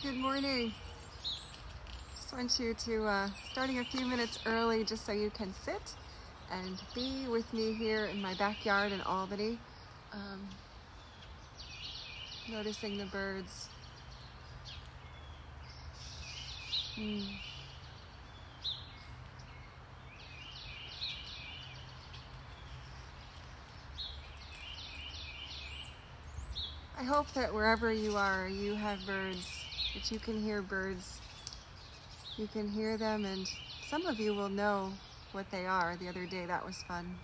Good morning. Just want you to, starting a few minutes early just so you can sit and be with me here in my backyard in Albany. Noticing the birds. I hope that wherever you are, you have birds, that you can hear birds. You can hear them, and some of you will know what they are. The other day, that was fun.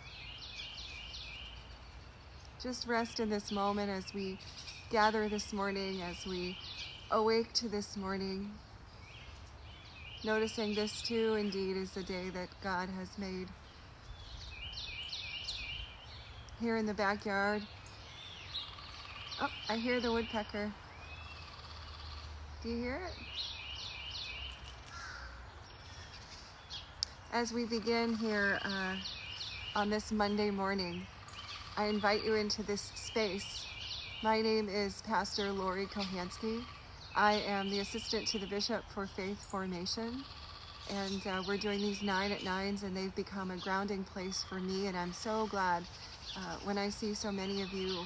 Just rest in this moment as we gather this morning, as we awake to this morning, noticing this too indeed is the day that God has made. Here in the backyard, oh, I hear the woodpecker. Do you hear it? As we begin here on this Monday morning, I invite you into this space. My name is Pastor Lori Kochanski. I am the assistant to the Bishop for Faith Formation, and we're doing these 9 at 9s, and they've become a grounding place for me, and I'm so glad when I see so many of you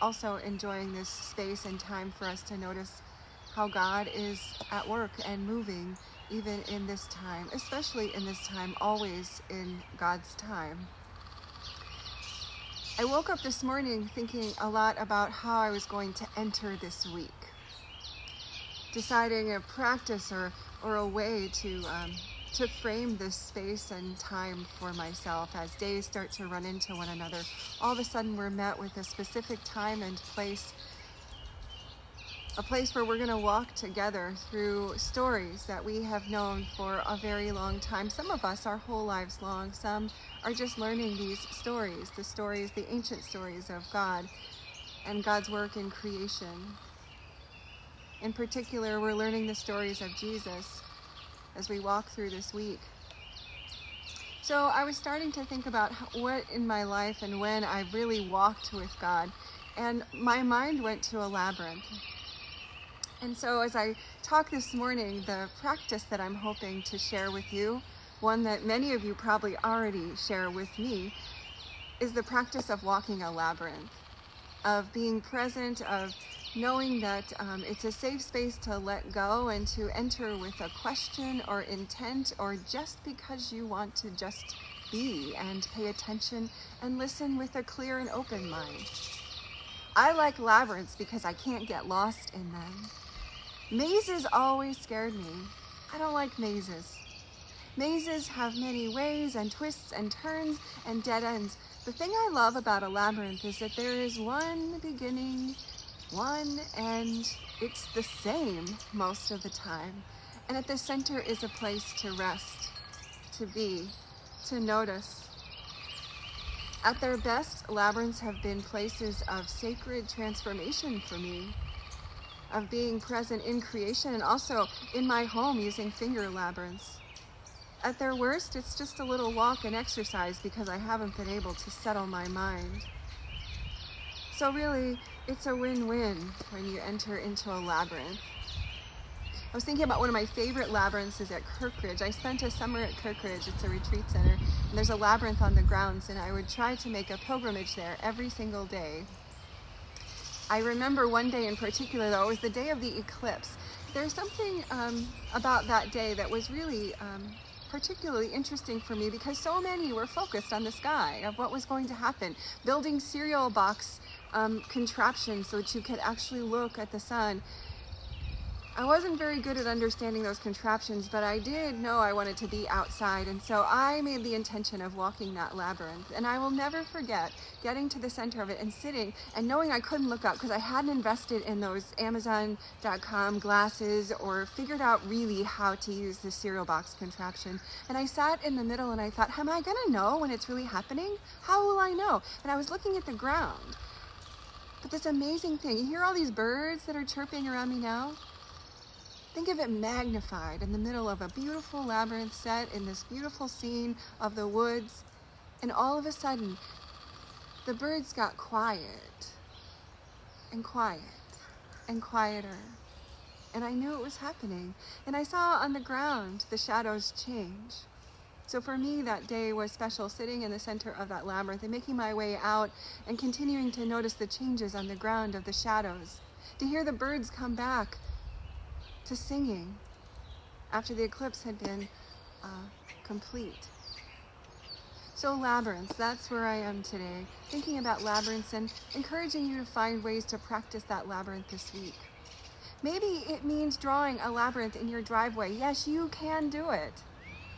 also enjoying this space and time for us to notice how God is at work and moving even in this time, especially in this time, always in God's time. I woke up this morning thinking a lot about how I was going to enter this week, deciding a practice or a way to frame this space and time for myself as days start to run into one another. All of a sudden we're met with a specific time and place, a place where we're going to walk together through stories that we have known for a very long time. Some of us our whole lives long. Some are just learning these stories, the ancient stories of God and God's work in creation. In particular, we're learning the stories of Jesus as we walk through this week. So I was starting to think about what in my life and when I really walked with God, and my mind went to a labyrinth. And so as I talk this morning, the practice that I'm hoping to share with you, one that many of you probably already share with me, is the practice of walking a labyrinth, of being present, of knowing that it's a safe space to let go and to enter with a question or intent, or just because you want to just be and pay attention and listen with a clear and open mind. I like labyrinths because I can't get lost in them. Mazes always scared me. I don't like mazes. Mazes have many ways and twists and turns and dead ends. The thing I love about a labyrinth is that there is one beginning, one end. It's the same most of the time. And at the center is a place to rest, to be, to notice. At their best, labyrinths have been places of sacred transformation for me, of being present in creation and also in my home using finger labyrinths. At their worst, it's just a little walk and exercise because I haven't been able to settle my mind. So really, it's a win-win when you enter into a labyrinth. I was thinking about one of my favorite labyrinths is at Kirkridge. I spent a summer at Kirkridge. It's a retreat center, and there's a labyrinth on the grounds, and I would try to make a pilgrimage there every single day. I remember one day in particular, though, it was the day of the eclipse. There's something about that day that was really particularly interesting for me because so many were focused on the sky, of what was going to happen, building cereal box contraptions so that you could actually look at the sun. I wasn't very good at understanding those contraptions, but I did know I wanted to be outside, and so I made the intention of walking that labyrinth. And I will never forget getting to the center of it and sitting and knowing I couldn't look up because I hadn't invested in those Amazon.com glasses or figured out really how to use the cereal box contraption. And I sat in the middle and I thought, am I gonna know when it's really happening? How will I know? And I was looking at the ground. But this amazing thing, you hear all these birds that are chirping around me now? Think of it magnified in the middle of a beautiful labyrinth set in this beautiful scene of the woods, and all of a sudden, the birds got quiet and quiet. and quieter. And I knew it was happening. And I saw on the ground the shadows change. So for me, that day was special, sitting in the center of that labyrinth and making my way out and continuing to notice the changes on the ground of the shadows, to hear the birds come back to singing after the eclipse had been complete. So labyrinths, that's where I am today, thinking about labyrinths and encouraging you to find ways to practice that labyrinth this week. Maybe it means drawing a labyrinth in your driveway. Yes, you can do it.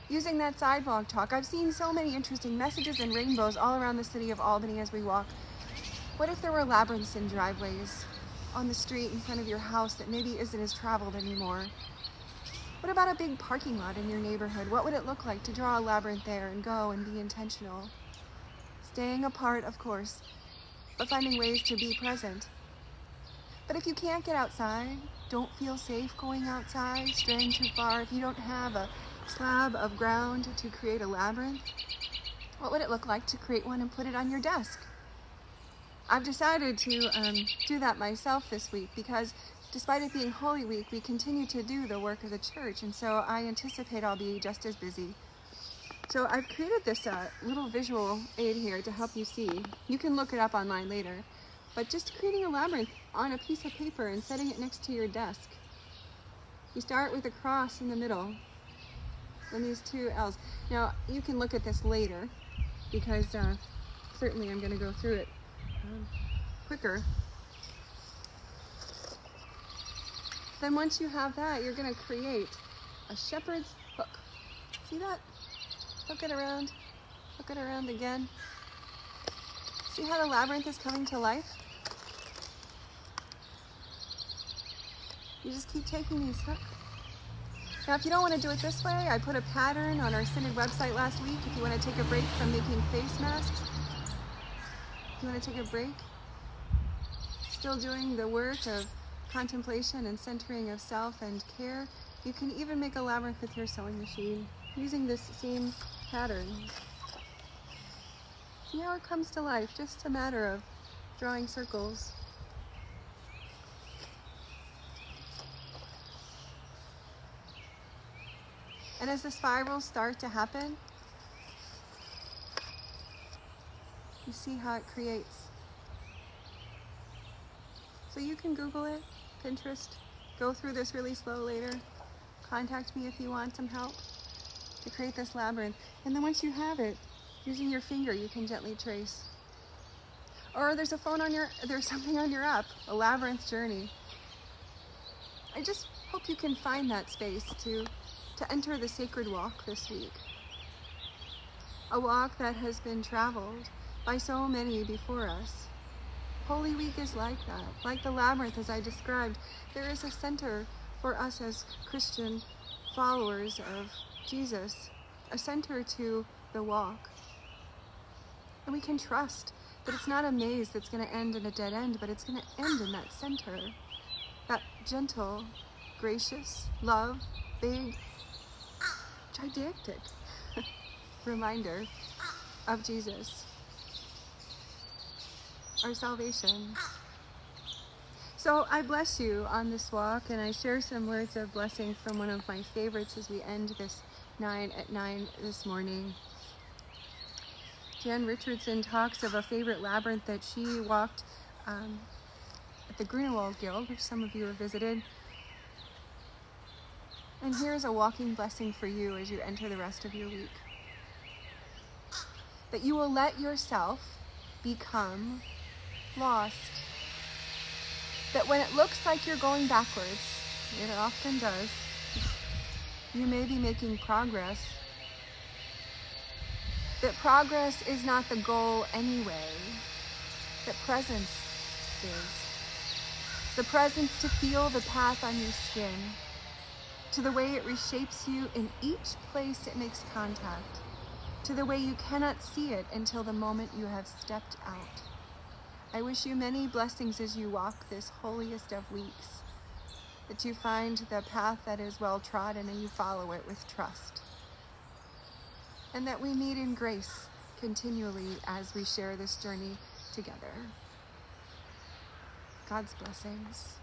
Using that sidewalk chalk. I've seen so many interesting messages and rainbows all around the city of Albany as we walk. What if there were labyrinths in driveways, on the street in front of your house that maybe isn't as traveled anymore? What about a big parking lot in your neighborhood? What would it look like to draw a labyrinth there and go and be intentional? Staying apart, of course, but finding ways to be present. But if you can't get outside, don't feel safe going outside, straying too far, if you don't have a slab of ground to create a labyrinth, what would it look like to create one and put it on your desk? I've decided to do that myself this week because despite it being Holy Week, we continue to do the work of the church, and so I anticipate I'll be just as busy. So I've created this little visual aid here to help you see. You can look it up online later, but just creating a labyrinth on a piece of paper and setting it next to your desk. You start with a cross in the middle, and these two L's. Now, you can look at this later, because certainly I'm going to go through it quicker. Then once you have that, you're going to create a shepherd's hook. See that? Hook it around again. See how the labyrinth is coming to life? You just keep taking these hooks. Now, if you don't want to do it this way, I put a pattern on our Synod website last week if you want to take a break from making face masks. If you want to take a break, still doing the work of contemplation and centering of self and care, you can even make a labyrinth with your sewing machine using this same pattern. See how it comes to life, just a matter of drawing circles. And as the spirals start to happen, you see how it creates. So you can Google it, Pinterest, go through this really slow later. Contact me if you want some help to create this labyrinth. And then once you have it, using your finger, you can gently trace. Or there's something on your app, a labyrinth journey. I just hope you can find that space to enter the sacred walk this week. A walk that has been traveled by so many before us. Holy Week is like that. Like the labyrinth as I described, there is a center for us as Christian followers of Jesus, a center to the walk. And we can trust that it's not a maze that's going to end in a dead end, but it's going to end in that center, that gentle, gracious, love, big, gigantic reminder of Jesus, our salvation. So I bless you on this walk, and I share some words of blessing from one of my favorites as we end this 9 at 9 this morning. Jan Richardson talks of a favorite labyrinth that she walked at the Grunewald Guild, which some of you have visited. And here's a walking blessing for you as you enter the rest of your week. That you will let yourself become lost. That when it looks like you're going backwards, it often does, you may be making progress. That progress is not the goal anyway. That presence is. The presence to feel the path on your skin, to the way it reshapes you in each place it makes contact, to the way you cannot see it until the moment you have stepped out. I wish you many blessings as you walk this holiest of weeks, that you find the path that is well trodden and you follow it with trust, and that we meet in grace continually as we share this journey together. God's blessings.